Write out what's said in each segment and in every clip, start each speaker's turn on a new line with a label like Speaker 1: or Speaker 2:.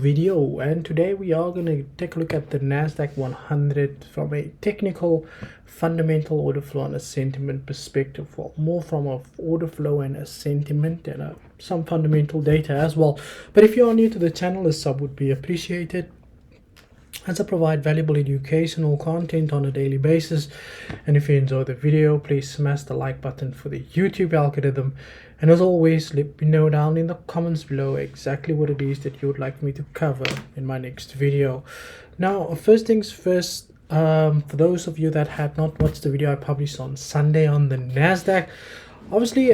Speaker 1: video, and today we are going to take a look at the NASDAQ 100 from a technical, fundamental order flow and a sentiment perspective. Well, more from a order flow and a sentiment and some fundamental data as well. But if you are new to the channel, a sub would be appreciated, as I provide valuable educational content on a daily basis. And if you enjoy the video, please smash the like button for the YouTube algorithm. And as always, let me know down in the comments below exactly what it is that you would like me to cover in my next video. Now, first things first, for those of you that had not watched the video I published on Sunday on the NASDAQ, obviously,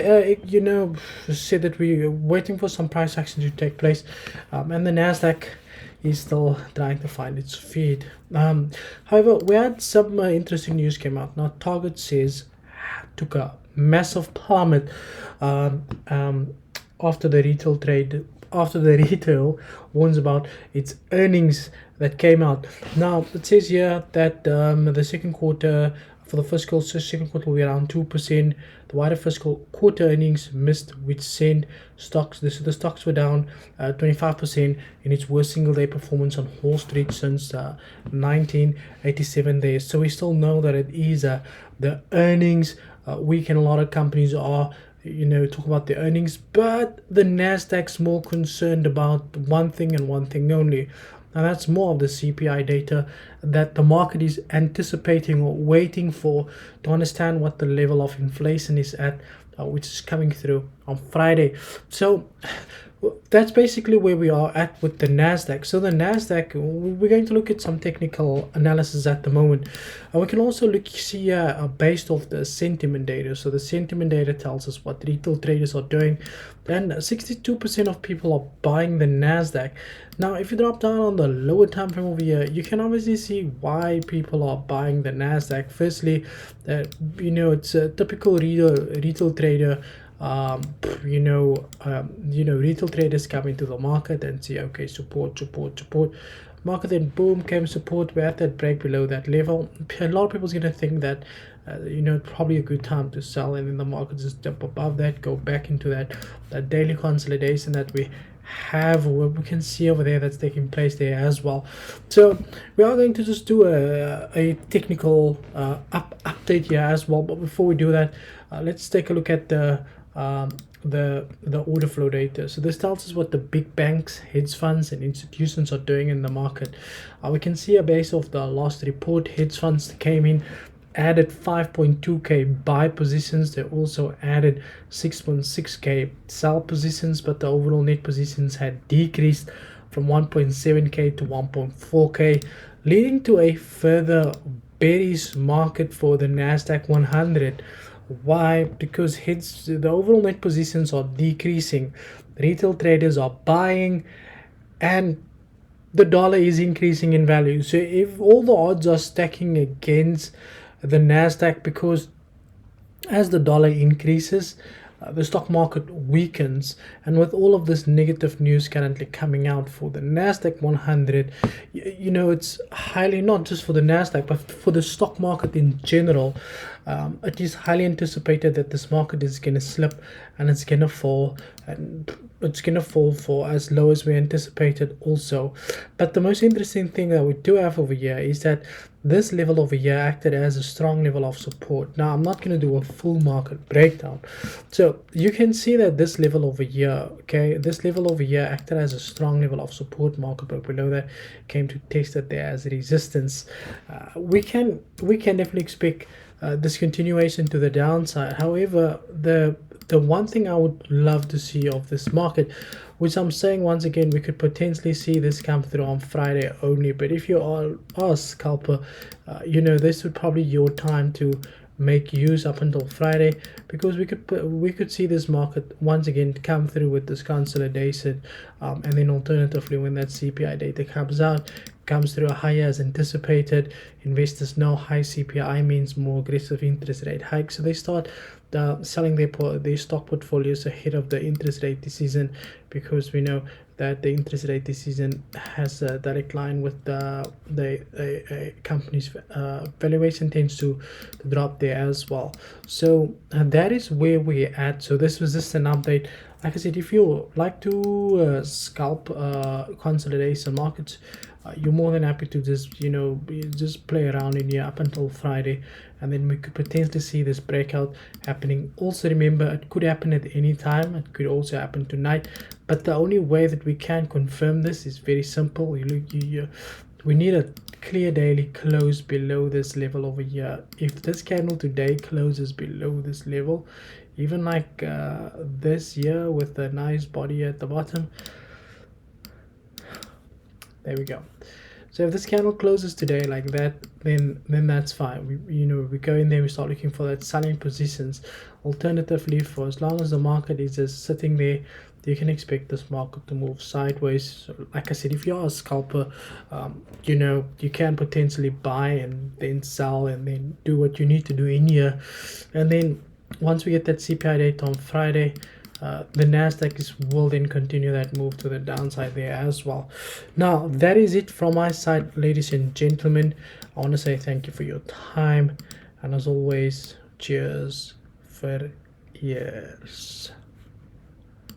Speaker 1: said that we are waiting for some price action to take place, and the NASDAQ is still trying to find its feet. However, we had some interesting news came out. Now, Target says took a massive plummet after the retail warns about its earnings that came out. Now, it says here that the second quarter for the second quarter will be around 2%. The wider fiscal quarter earnings missed, which sent stocks. The stocks were down 25% in its worst single day performance on Wall Street since 1987 there. So we still know that it is the earnings week, and a lot of companies are talk about the earnings, but the NASDAQ's more concerned about one thing and one thing only. And that's more of the CPI data that the market is anticipating or waiting for to understand what the level of inflation is at, which is coming through on Friday. So that's basically where we are at with the NASDAQ. So the NASDAQ, we're going to look at some technical analysis at the moment. We can also see based off the sentiment data. So the sentiment data tells us what retail traders are doing, and 62% of people are buying the NASDAQ. Now, if you drop down on the lower time frame over here, you can obviously see why people are buying the NASDAQ. Firstly, it's a typical retail trader. Retail traders come into the market and see, okay, support. Market, then boom, came support. We're at that break below that level. A lot of people's going to think that probably a good time to sell, and then the market just jump above that, go back into that daily consolidation that we have, what we can see over there that's taking place there as well. So we are going to just do a technical update here as well. But before we do that, let's take a look at the order flow data. So this tells us what the big banks, hedge funds and institutions are doing in the market. We can see a base of the last report, hedge funds came in, added 5.2k buy positions. They also added 6.6k sell positions, but the overall net positions had decreased from 1.7k to 1.4k, leading to a further bearish market for the NASDAQ 100. Why? Because the overall net positions are decreasing, retail traders are buying, and the dollar is increasing in value. So if all the odds are stacking against the NASDAQ, because as the dollar increases, the stock market weakens, and with all of this negative news currently coming out for the NASDAQ 100, it's highly, not just for the NASDAQ but for the stock market in general, it is highly anticipated that this market is going to slip and it's going to fall, and it's going to fall for as low as we anticipated also. But the most interesting thing that we do have over here is that this level over here acted as a strong level of support. Now, I'm not going to do a full market breakdown. So you can see that this level over here, this level over here acted as a strong level of support. Market broke below that, came to test it there as resistance. We can definitely expect this continuation to the downside. However, the one thing I would love to see of this market, which I'm saying once again, we could potentially see this come through on Friday only. But if you are a scalper, this would probably your time to make use up until Friday, because we could see this market once again come through with this consolidation, and then alternatively, when that CPI data comes through higher as anticipated, investors know high CPI means more aggressive interest rate hikes, so they start selling their stock portfolios ahead of the interest rate decision, because we know that the interest rate decision has a direct line with the company's valuation tends to drop there as well. So that is where we're at. So this was just an update like I said, if you like to scalp consolidation markets, you're more than happy to just just play around in here up until Friday, and then we could potentially see this breakout happening. Also remember, it could happen at any time. It could also happen tonight, but the only way that we can confirm this is very simple. We need a clear daily close below this level over here. If this candle today closes below this level, even like this here with a nice body at the bottom, there we go. So if this candle closes today like that, then that's fine. We go in there, we start looking for that selling positions. Alternatively, for as long as the market is just sitting there, you can expect this market to move sideways. So like I said, if you are a scalper, you can potentially buy and then sell and then do what you need to do in here. And then once we get that CPI data on Friday, the NASDAQ will then continue that move to the downside there as well. Now, that is it from my side, ladies and gentlemen. I want to say thank you for your time. And as always, cheers for years.